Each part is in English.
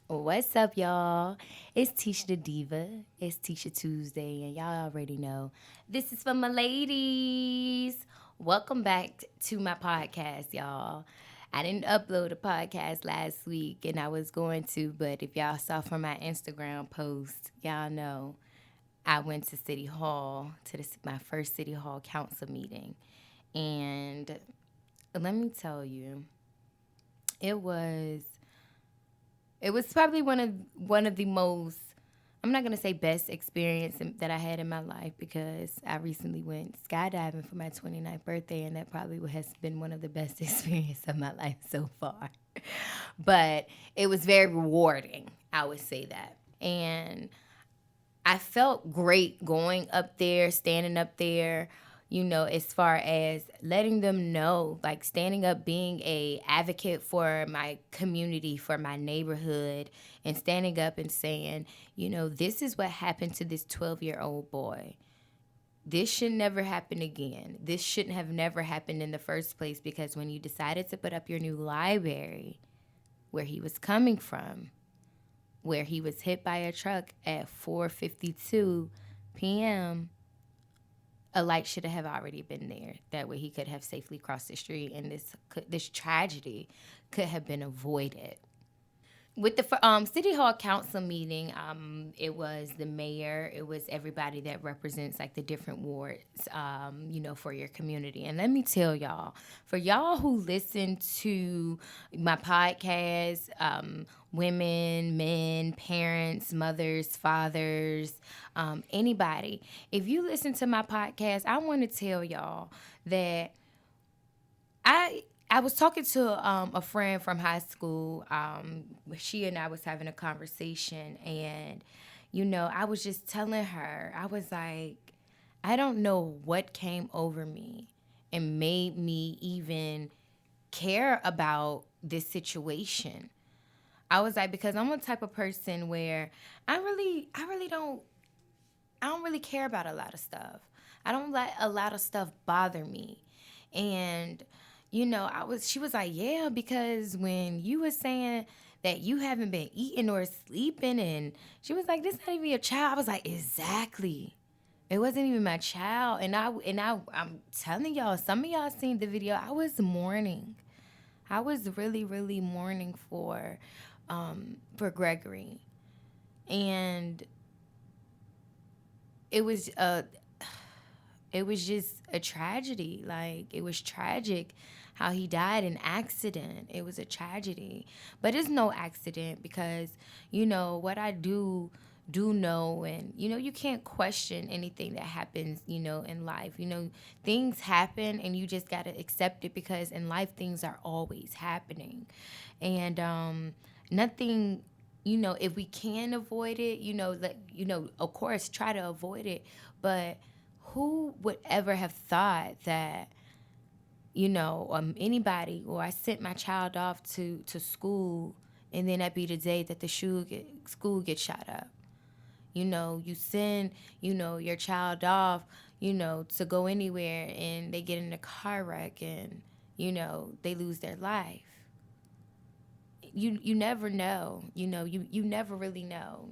What's up, y'all? It's Tisha the Diva. It's Tisha Tuesday, and y'all already know this is for my ladies. Welcome back to my podcast, y'all. I didn't upload a podcast last week, and I was going to, but if y'all saw from my Instagram post, y'all know I went to City Hall to my first City Hall council meeting, and let me tell you, it was it was probably one of the most, I'm not gonna say best experience that I had in my life because I recently went skydiving for my 29th birthday, and that probably has been one of the best experiences of my life so far. But it was very rewarding, I would say that. And I felt great going up there, standing up there, as far as letting them know, like standing up, being a advocate for my community, for my neighborhood, and standing up and saying, this is what happened to this 12-year-old boy. This should never happen again. This shouldn't have never happened in the first place, because when you decided to put up your new library where he was coming from, where he was hit by a truck at 4:52 p.m., a light should have already been there. That way he could have safely crossed the street, and this tragedy could have been avoided. With the city hall council meeting, it was the mayor, it was everybody that represents like the different wards, for your community. And let me tell y'all, for y'all who listen to my podcast, women, men, parents, mothers, fathers, anybody, if you listen to my podcast, I want to tell y'all that I was talking to a friend from high school. She and I was having a conversation, and I was just telling her, I was like, I don't know what came over me and made me even care about this situation. I was like, because I'm a type of person where I don't really care about a lot of stuff. I don't let a lot of stuff bother me. And she was like, yeah, because when you were saying that you haven't been eating or sleeping, and she was like, this not even your child. I was like, exactly. It wasn't even my child. I'm telling y'all, some of y'all seen the video. I was mourning. I was really, really mourning for Gregory. And it was it was just a tragedy. Like, it was tragic how he died in accident. It was a tragedy. But it's no accident, because, what I do know, and you can't question anything that happens, in life. Things happen, and you just got to accept it, because in life things are always happening. And nothing, if we can avoid it, of course try to avoid it. But who would ever have thought that, anybody, or I sent my child off to school, and then that be the day that the school gets shot up. You send, your child off, to go anywhere, and they get in a car wreck, and, they lose their life. You never know. You never really know.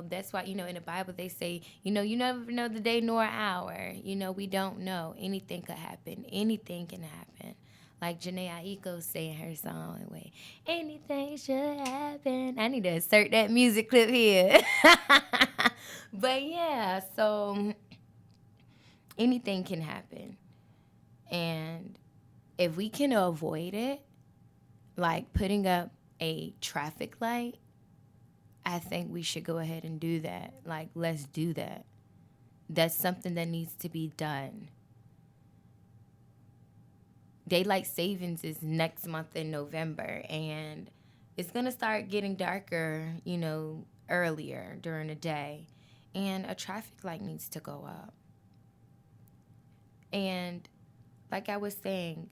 That's why, in the Bible they say, you never know the day nor hour. We don't know. Anything could happen. Anything can happen. Like Janae Aiko saying her song, way, anything should happen. I need to insert that music clip here. But yeah, so anything can happen. And if we can avoid it, like putting up a traffic light, I think we should go ahead and do that. Like, let's do that. That's something that needs to be done. Daylight savings is next month in November, and it's going to start getting darker, earlier during the day. And a traffic light needs to go up. And like I was saying,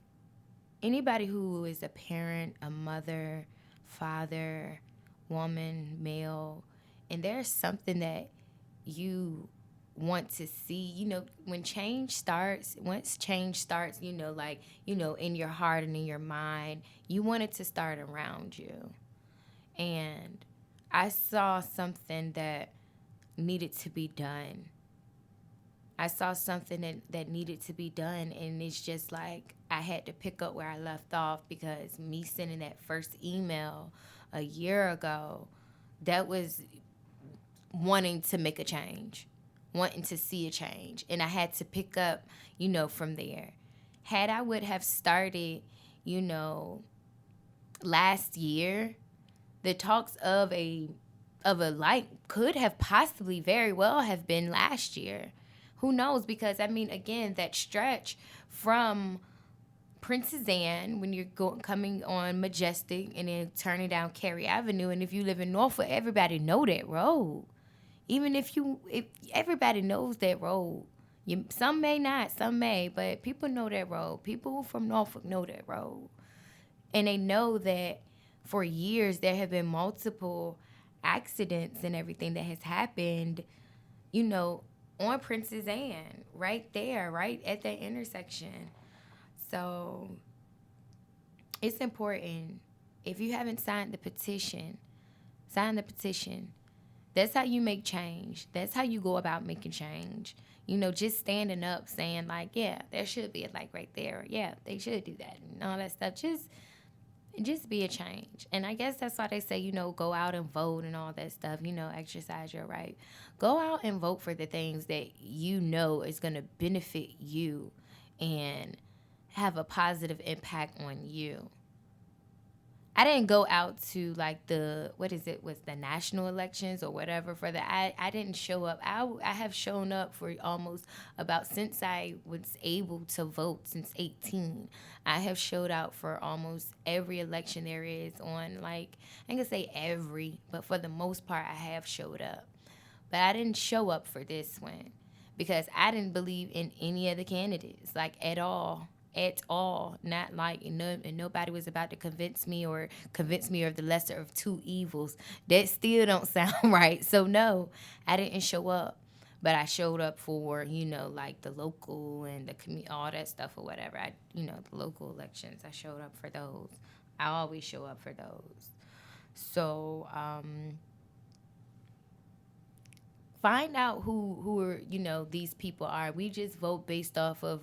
anybody who is a parent, a mother, father, woman, male, and there's something that you want to see, when change starts, once change starts, in your heart and in your mind, you want it to start around you. And I saw something that needed to be done. I saw something that needed to be done, and it's just like I had to pick up where I left off, because me sending that first email a year ago, that was wanting to make a change, wanting to see a change, and I had to pick up, from there. Had I would have started, you know, last year, the talks of a light could have possibly very well have been last year. Who knows? Because I mean, again, that stretch from Princess Anne, when you're coming on Majestic and then turning down Cary Avenue, and if you live in Norfolk, everybody know that road. Even if everybody knows that road. Some may not, some may, but people know that road. People from Norfolk know that road. And they know that for years there have been multiple accidents and everything that has happened, you know, on Princess Anne, right there, right at that intersection. So it's important. If you haven't signed the petition, sign the petition. That's how you make change. That's how you go about making change. Just standing up saying, like, yeah, there should be a light right there. Yeah, they should do that and all that stuff. Just be a change. And I guess that's why they say, go out and vote and all that stuff, exercise your right. Go out and vote for the things that is going to benefit you and have a positive impact on you. I didn't go out to like was the national elections or whatever for the, I didn't show up. I have shown up for almost about since I was able to vote since 18. I have showed out for almost every election there is on, like, I ain't gonna say every, but for the most part I have showed up. But I didn't show up for this one because I didn't believe in any of the candidates, like, at all. At all. Not like, and nobody was about to convince me of the lesser of two evils. That still don't sound right. So no, I didn't show up. But I showed up for, like the local and the all that stuff or whatever. The local elections, I showed up for those. I always show up for those. So, find out who are, these people are. We just vote based off of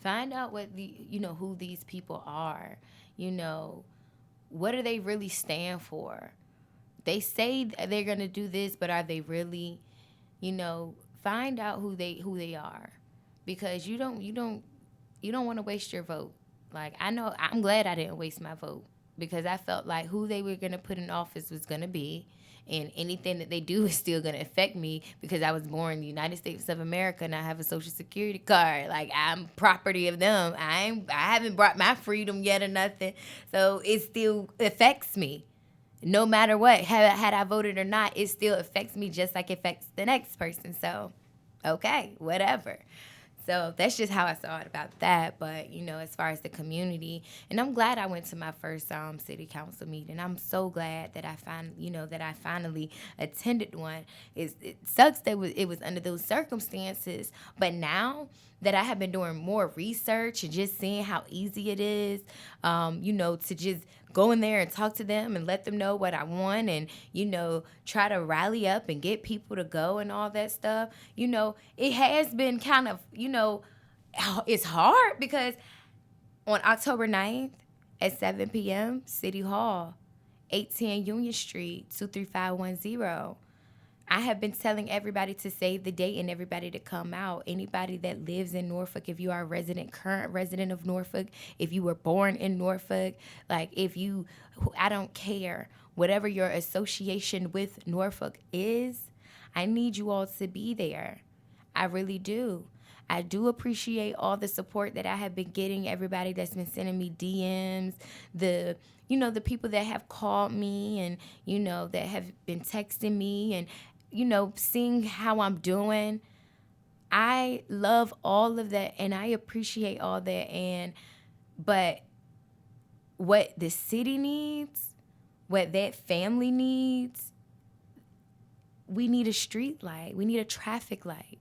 find out what who these people are. What do they really stand for? They say they're going to do this, but are they really? Find out who they are, because you don't want to waste your vote. Like, I know, I'm glad I didn't waste my vote, because I felt like who they were going to put in office was going to be, and anything that they do is still going to affect me, because I was born in the United States of America and I have a social security card. Like, I'm property of them. I haven't brought my freedom yet or nothing. So it still affects me. No matter what, had I voted or not, it still affects me just like it affects the next person. So, okay, whatever. So that's just how I saw it about that. But, as far as the community, and I'm glad I went to my first city council meeting. I'm so glad that I finally attended one. It sucks that it was under those circumstances, but now that I have been doing more research and just seeing how easy it is, to just go in there and talk to them and let them know what I want, and, try to rally up and get people to go and all that stuff. It has been kind of, it's hard, because on October 9th at 7 p.m., City Hall, 810 Union Street, 23510. I have been telling everybody to save the date and everybody to come out. Anybody that lives in Norfolk, if you are a current resident of Norfolk, if you were born in Norfolk, like, I don't care, whatever your association with Norfolk is, I need you all to be there. I really do. I do appreciate all the support that I have been getting, everybody that's been sending me DMs, the people that have called me and, that have been texting me and, seeing how I'm doing. I love all of that and I appreciate all that. But what the city needs, what that family needs, we need a street light. We need a traffic light.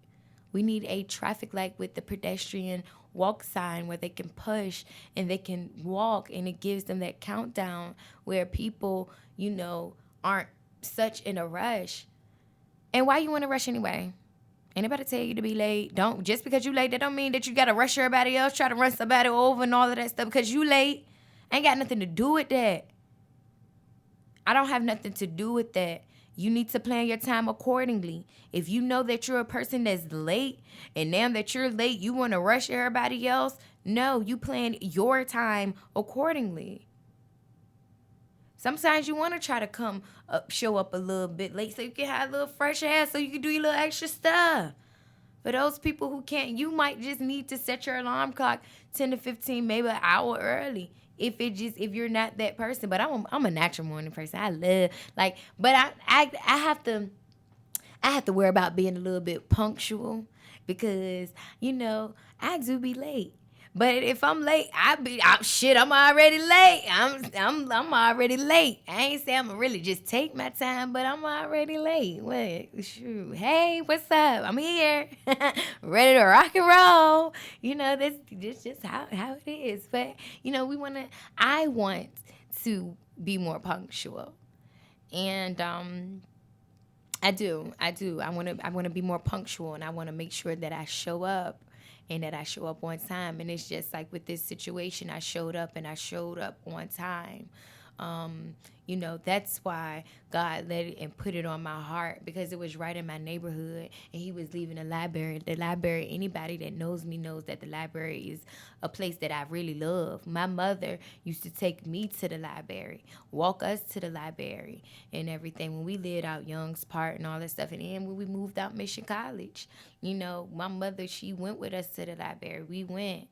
We need a traffic light with the pedestrian walk sign where they can push and they can walk, and it gives them that countdown where people, aren't such in a rush. And why you want to rush anyway? Anybody tell you to be late? Don't, just because you late, that don't mean that you gotta rush everybody else, try to run somebody over and all of that stuff because you late. Ain't got nothing to do with that. I don't have nothing to do with that. You need to plan your time accordingly. If you know that you're a person that's late and now that you're late, you want to rush everybody else, no, you plan your time accordingly. Sometimes you want to try to come up, show up a little bit late so you can have a little fresh air so you can do your little extra stuff. For those people who can't, you might just need to set your alarm clock 10 to 15, maybe an hour early. If you're not that person. But I'm a natural morning person. I love, like, but I have to worry about being a little bit punctual because, I do be late. But if I'm late, I'm already late. I'm already late. I ain't say I'm gonna really just take my time, but I'm already late. What? Shoot. Hey, what's up? I'm here, ready to rock and roll. This just how it is. But I want to be more punctual, and I do. I want to be more punctual, and I want to make sure that I show up and that I show up on time. And it's just like with this situation, I showed up and I showed up on time. That's why God let it and put it on my heart because it was right in my neighborhood and he was leaving the library. The library, anybody that knows me knows that the library is a place that I really love. My mother used to take me to the library, walk us to the library and everything when we lived out Young's Park and all that stuff. And then when we moved out Mission College, my mother, she went with us to the library. We went.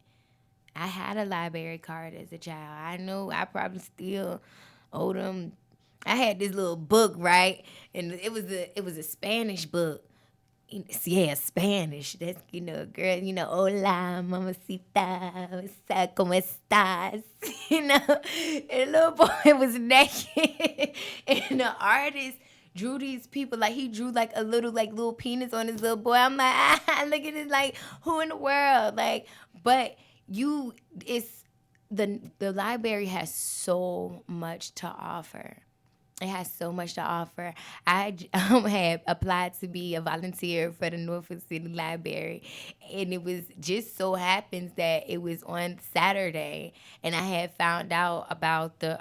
I had a library card as a child. I know I probably still owe them. I had this little book, right? And it was a Spanish book. Yeah, Spanish. That's, girl, hola, mamacita, ¿cómo estás? And the little boy was naked. And the artist drew these people, like he drew like a little penis on his little boy. I'm like, look at this, like, who in the world? Like, but it's the library has so much to offer. It has so much to offer. I had applied to be a volunteer for the Norfolk City Library, and it was just so happens that it was on Saturday, and I had found out about the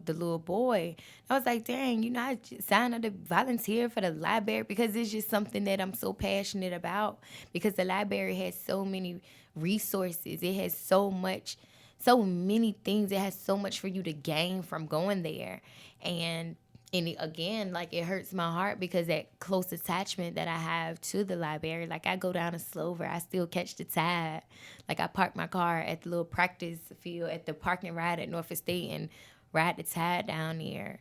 little boy. I was like, dang, I signed up to volunteer for the library because it's just something that I'm so passionate about because the library has so many resources. It has so many things. It has so much for you to gain from going there. And again, like it hurts my heart because that close attachment that I have to the library, like I go down to Slover, I still catch the tide. Like I park my car at the little practice field at the parking ride at Norfolk State and ride the tide down there.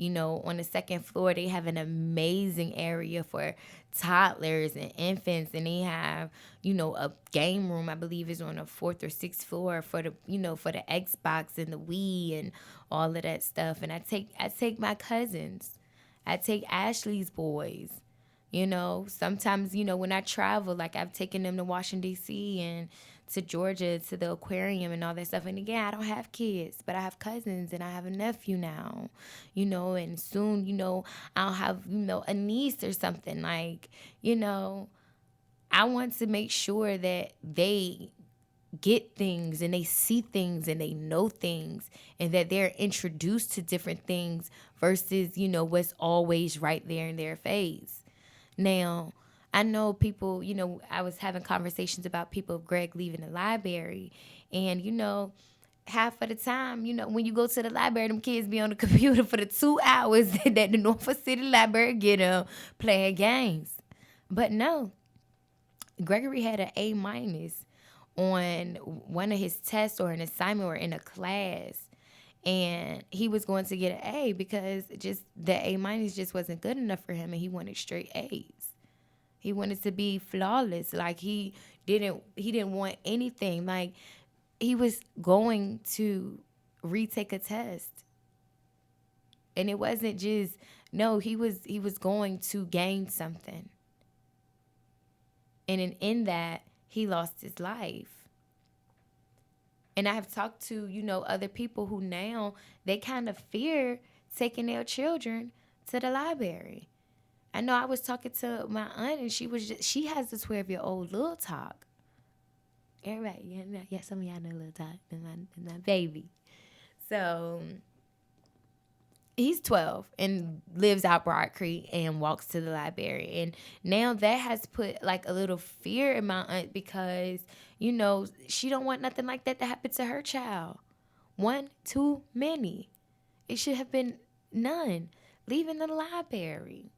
On the second floor, they have an amazing area for toddlers and infants, and they have, a game room. I believe is on the fourth or sixth floor for the, for the Xbox and the Wii and all of that stuff. And I take my cousins, I take Ashley's boys. Sometimes, when I travel, like I've taken them to Washington, D.C. and to Georgia, to the aquarium and all that stuff. And again, I don't have kids, but I have cousins and I have a nephew now, and soon, I'll have, a niece or something. Like, I want to make sure that they get things and they see things and they know things and that they're introduced to different things versus, what's always right there in their face. Now, I know people, I was having conversations about people of Greg leaving the library. And, half of the time, when you go to the library, them kids be on the computer for the 2 hours that the Norfolk City Library get them playing games. But no, Gregory had an A- on one of his tests or an assignment or in a class. And he was going to get an A because just the A- just wasn't good enough for him, and he wanted straight A's. He wanted to be flawless. Like he didn't want anything. Like he was going to retake a test. And it wasn't just he was going to gain something. And in that, he lost his life. And I have talked to, other people who now they kind of fear taking their children to the library. I know I was talking to my aunt, and she has a 12-year-old Lil Talk. Everybody, yeah, some of y'all know Lil Talk, and my baby. So he's 12 and lives out Broad Creek and walks to the library. And now that has put like a little fear in my aunt because, she don't want nothing like that to happen to her child. One, too many. It should have been none. Leaving the library.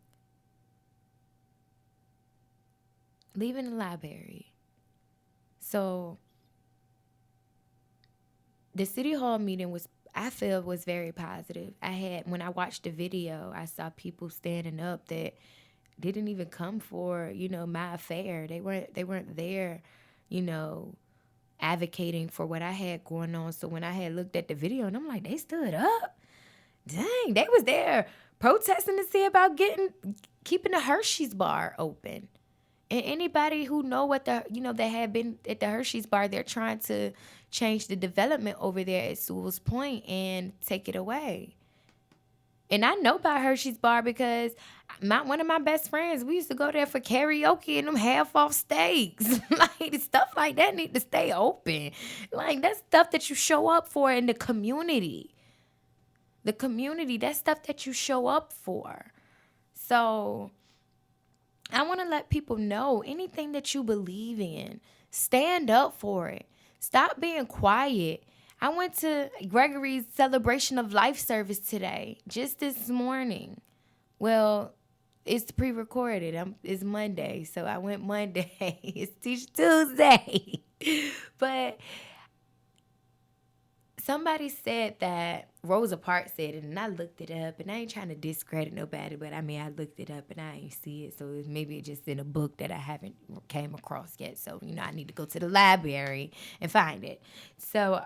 Leaving the library. So the city hall meeting I feel was very positive. When I watched the video, I saw people standing up that didn't even come for, my affair. They weren't there, advocating for what I had going on. So when I had looked at the video, and I'm like, they stood up. Dang, they was there protesting to see about keeping the Hershey's bar open. And anybody who know what they had been at the Hershey's bar, they're trying to change the development over there at Sewell's Point and take it away. And I know about Hershey's bar because one of my best friends, we used to go there for karaoke and them half-off steaks. Like, stuff like that need to stay open. Like, that's stuff that you show up for in the community. The community, that's stuff that you show up for. So I want to let people know anything that you believe in, stand up for it. Stop being quiet. I went to Gregory's Celebration of Life service today, just this morning. Well, it's pre-recorded. It's Monday, so I went Monday. It's Tuesday. But somebody said that, Rosa Parks said it, and I looked it up, and I ain't trying to discredit nobody, but I looked it up, and I ain't see it, so maybe it's just in a book that I haven't came across yet, so, I need to go to the library and find it. So,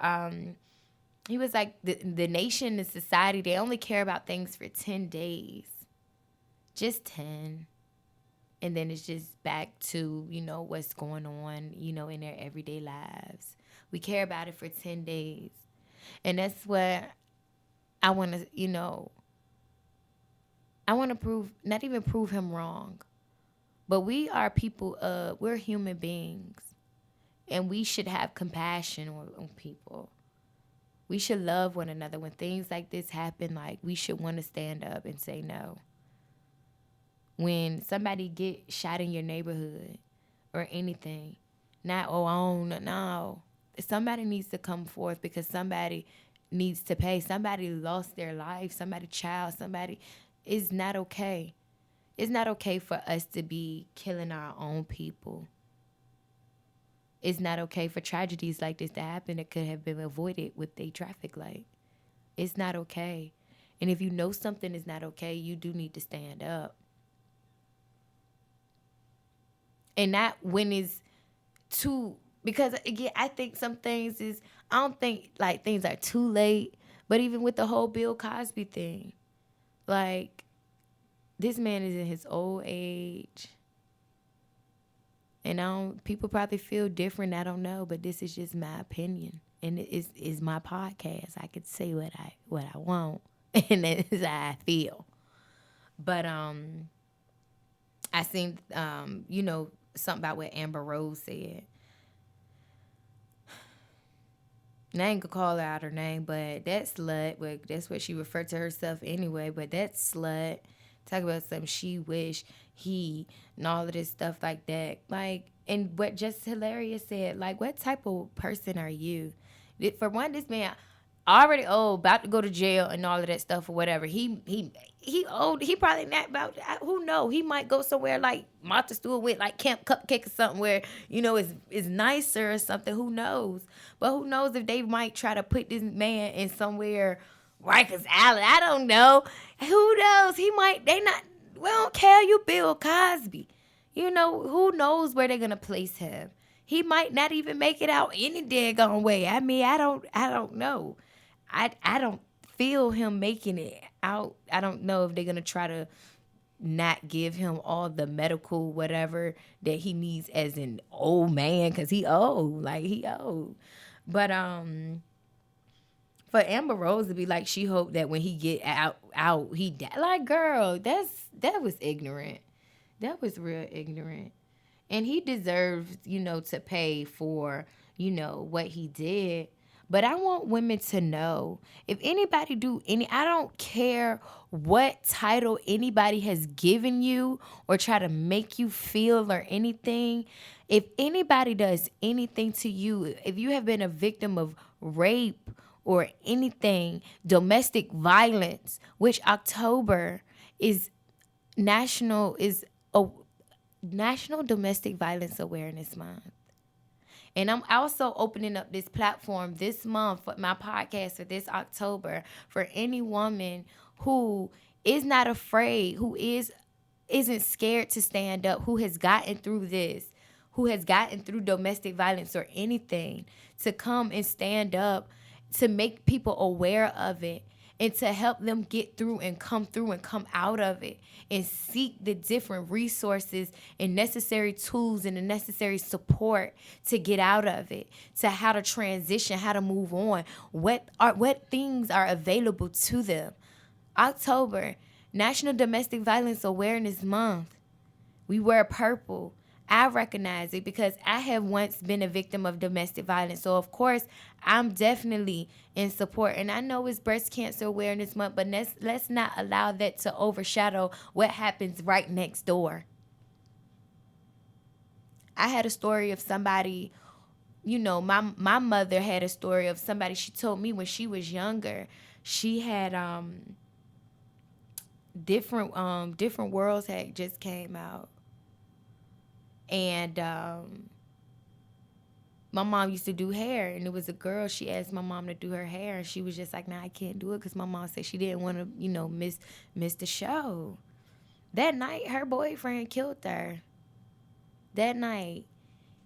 he was like, the nation and society, they only care about things for 10 days. Just 10. And then it's just back to, what's going on, in their everyday lives. We care about it for 10 days. And that's what I want to, I want to not even prove him wrong. But we are people, we're human beings. And we should have compassion on people. We should love one another. When things like this happen, like, we should want to stand up and say no. When somebody get shot in your neighborhood or anything, not, no. Somebody needs to come forth because somebody needs to pay. Somebody lost their life. Somebody's child. Somebody is not okay. It's not okay for us to be killing our own people. It's not okay for tragedies like this to happen that could have been avoided with a traffic light. It's not okay. And if you know something is not okay, you do need to stand up. And not when it's too... Because, again, I think some things I don't think, like, things are too late. But even with the whole Bill Cosby thing, like, this man is in his old age. And people probably feel different. I don't know. But this is just my opinion. And it is my podcast. I could say what I want. And that's how I feel. But I seen, something about what Amber Rose said. And I ain't gonna call her out her name, but that slut, well, that's what she referred to herself anyway, but that slut, talk about something she wish he, and all of this stuff like that. Like, and what Just Hilarious said, like, what type of person are you? For one, this man already old, about to go to jail and all of that stuff or whatever. He old. He probably not about. Who know? He might go somewhere like Martha Stewart with like Camp Cupcake or something where is nicer or something. Who knows? But who knows if they might try to put this man in somewhere Rikers Island? I don't know. Who knows? He might. They not. We don't care. You Bill Cosby. Who knows where they're gonna place him? He might not even make it out any daggone way. I don't know. I don't feel him making it out. I don't know if they're going to try to not give him all the medical whatever that he needs as an old man because he old. Like, he old. But For Amber Rose to be like, she hoped that when he get out, he die. Like, girl, that was ignorant. That was real ignorant. And he deserves, to pay for, what he did. But I want women to know, if anybody do any, I don't care what title anybody has given you or try to make you feel or anything. If anybody does anything to you, if you have been a victim of rape or anything, domestic violence, which October is a National Domestic Violence Awareness Month. And I'm also opening up this platform this month for my podcast for this October for any woman who is not afraid, isn't scared to stand up, who has gotten through this, who has gotten through domestic violence or anything, to come and stand up, to make people aware of it, and to help them get through and come out of it, and seek the different resources and necessary tools and the necessary support to get out of it, to how to transition, how to move on, what things are available to them. October, National Domestic Violence Awareness Month. We wear purple. I recognize it because I have once been a victim of domestic violence. So, of course, I'm definitely in support. And I know it's Breast Cancer Awareness Month, but let's not allow that to overshadow what happens right next door. I had a story of somebody, my mother had a story of somebody. She told me when she was younger, she had different worlds had just came out. And my mom used to do hair, and it was a girl. She asked my mom to do her hair, and she was just like, "Nah, I can't do it," because my mom said she didn't want to, miss the show. That night, her boyfriend killed her. That night.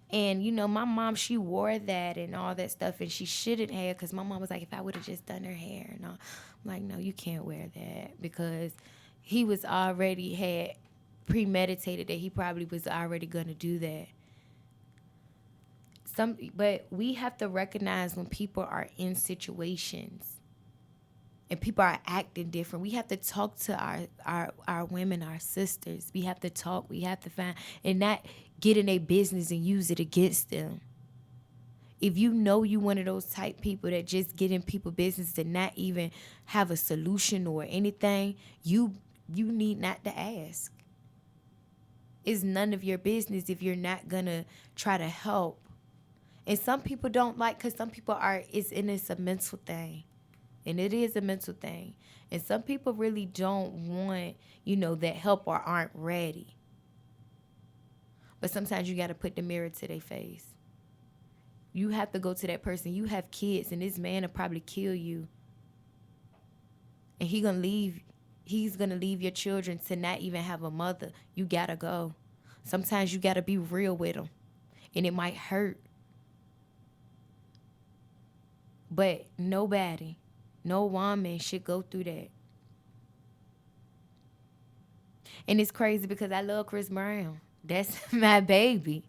And, my mom, she wore that and all that stuff, and she shouldn't have, because my mom was like, if I would have just done her hair. And I'm like, no, you can't wear that, because he was already had premeditated that he probably was already going to do that. But we have to recognize when people are in situations and people are acting different. We have to talk to our women, our sisters. We have to talk. We have to find and not get in their business and use it against them. If you know you one of those type people that just get in people business and not even have a solution or anything, you need not to ask. It's none of your business if you're not gonna try to help. And some people don't like, because some people it's a mental thing. And it is a mental thing. And some people really don't want, that help or aren't ready. But sometimes you got to put the mirror to their face. You have to go to that person. You have kids, and this man will probably kill you. And he's going to leave your children to not even have a mother. You got to go. Sometimes you got to be real with them. And it might hurt. But nobody, no woman should go through that. And it's crazy because I love Chris Brown. That's my baby.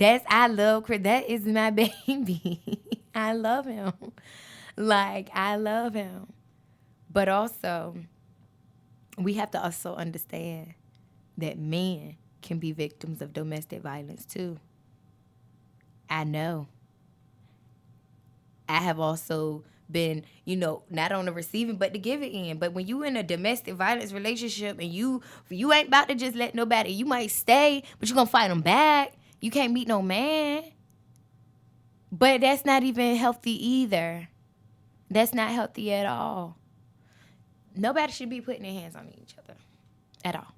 I love Chris. That is my baby. I love him. I love him. But also, we have to also understand that men can be victims of domestic violence too. I know. I have also been, not on the receiving, but the giving end. But when you in a domestic violence relationship and you ain't about to just let nobody, you might stay, but you gonna fight them back. You can't meet no man. But that's not even healthy either. That's not healthy at all. Nobody should be putting their hands on each other. At all.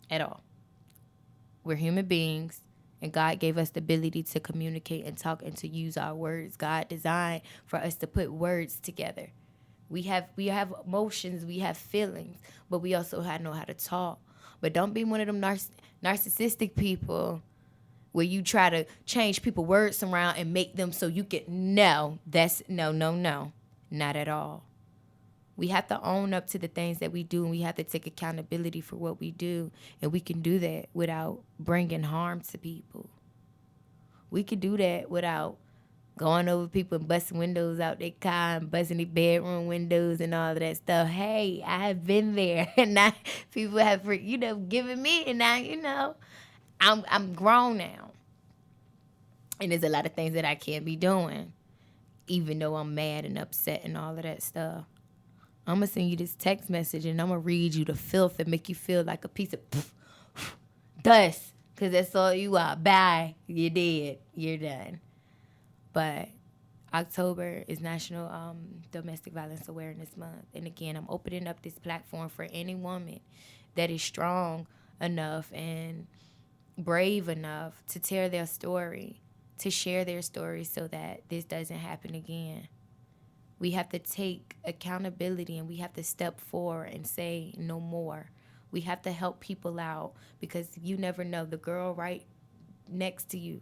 At all. We're human beings. And God gave us the ability to communicate and talk and to use our words. God designed for us to put words together. We have emotions, we have feelings, but we also know how to talk. But don't be one of them narcissistic people where you try to change people's words around and make them so you can, no, not at all. We have to own up to the things that we do, and we have to take accountability for what we do. And we can do that without bringing harm to people. We can do that without going over people and busting windows out their car and busting their bedroom windows and all of that stuff. Hey, I have been there, and now people have, given me, and now, I'm grown now, and there's a lot of things that I can't be doing, even though I'm mad and upset and all of that stuff. I'm gonna send you this text message, and I'm gonna read you the filth and make you feel like a piece of dust, because that's all you are. Bye. You're dead. You're done. But October is National Domestic Violence Awareness Month. And again, I'm opening up this platform for any woman that is strong enough and brave enough to tell their story, to share their story so that this doesn't happen again. We have to take accountability, and we have to step forward and say no more. We have to help people out, because you never know. The girl right next to you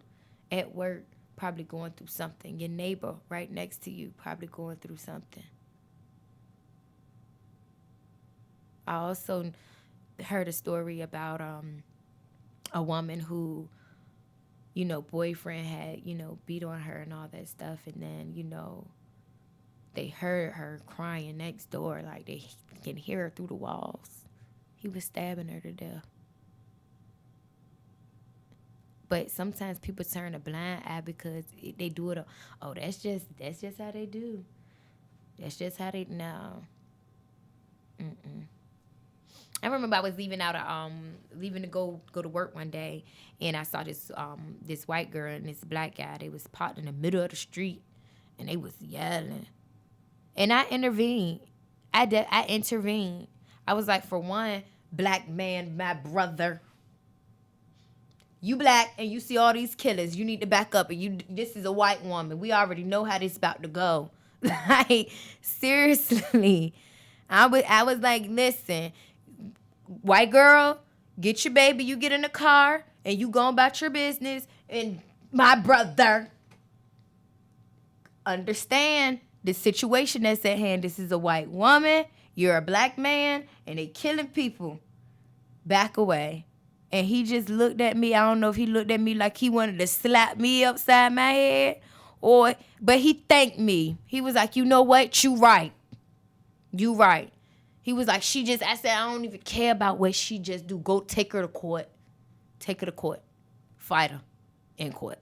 at work probably going through something. Your neighbor right next to you probably going through something. I also heard a story about a woman who, boyfriend had, beat on her and all that stuff. And then, they heard her crying next door. Like, they can hear her through the walls. He was stabbing her to death. But sometimes people turn a blind eye because they do it. Oh, that's just how they do. That's just how they no. I remember I was leaving to go to work one day, and I saw this white girl and this black guy. They was parked in the middle of the street, and they was yelling, and I intervened. I intervened. I was like, for one, black man, my brother. You black and you see all these killers. You need to back up. And this is a white woman. We already know how this about to go. Like, seriously. I was like, listen, white girl, get your baby. You get in the car and you go about your business. And my brother, understand the situation that's at hand. This is a white woman. You're a black man. And they killing people. Back away. And he just looked at me. I don't know if he looked at me like he wanted to slap me upside my head, but he thanked me. He was like, you know what? You right. You right. He was like, I said, I don't even care about what she just do. Go take her to court. Take her to court. Fight her in court.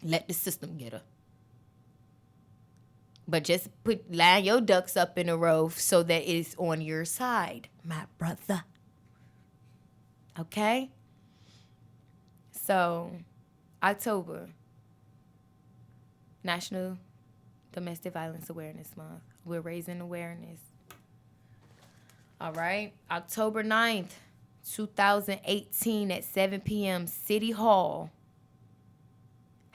Let the system get her. But just line your ducks up in a row so that it's on your side, my brother. Okay? So, October, National Domestic Violence Awareness Month. We're raising awareness. All right? October 9th, 2018 at 7 p.m., City Hall.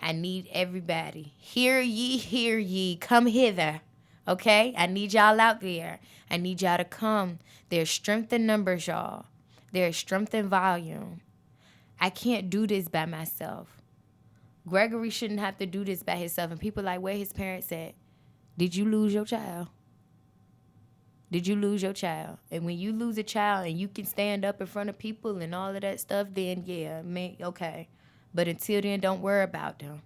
I need everybody. Hear ye, come hither. Okay? I need y'all out there. I need y'all to come. There's strength in numbers, y'all. There's strength in volume. I can't do this by myself. Gregory shouldn't have to do this by himself. And people like, where his parents at? Did you lose your child? Did you lose your child? And when you lose a child and you can stand up in front of people and all of that stuff, then yeah, okay. But until then, don't worry about them.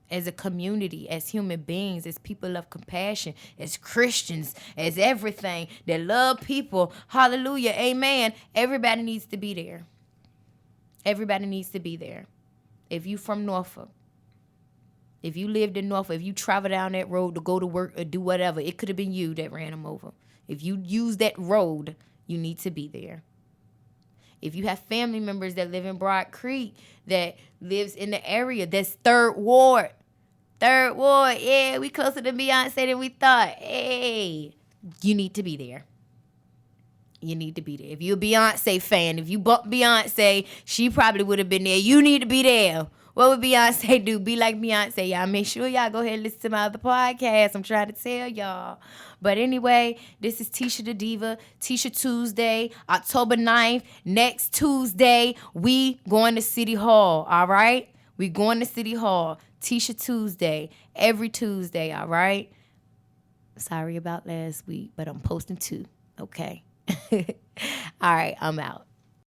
As a community, as human beings, as people of compassion, as Christians, as everything that love people, hallelujah, amen, everybody needs to be there. Everybody needs to be there. If you from Norfolk, if you lived in Norfolk, if you travel down that road to go to work or do whatever, it could have been you that ran them over. If you use that road, you need to be there. If you have family members that live in Broad Creek that lives in the area, that's Third Ward, yeah, we closer to Beyonce than we thought. Hey, you need to be there. You need to be there. If you're a Beyonce fan, if you bought Beyonce, she probably would have been there. You need to be there. What would Beyonce do? Be like Beyonce, y'all. Make sure y'all go ahead and listen to my other podcast. I'm trying to tell y'all. But anyway, this is Tisha the Diva. Tisha Tuesday, October 9th. Next Tuesday, we going to City Hall, all right? We going to City Hall. Tisha Tuesday, every Tuesday, all right? Sorry about last week, but I'm posting 2, okay? All right, I'm out.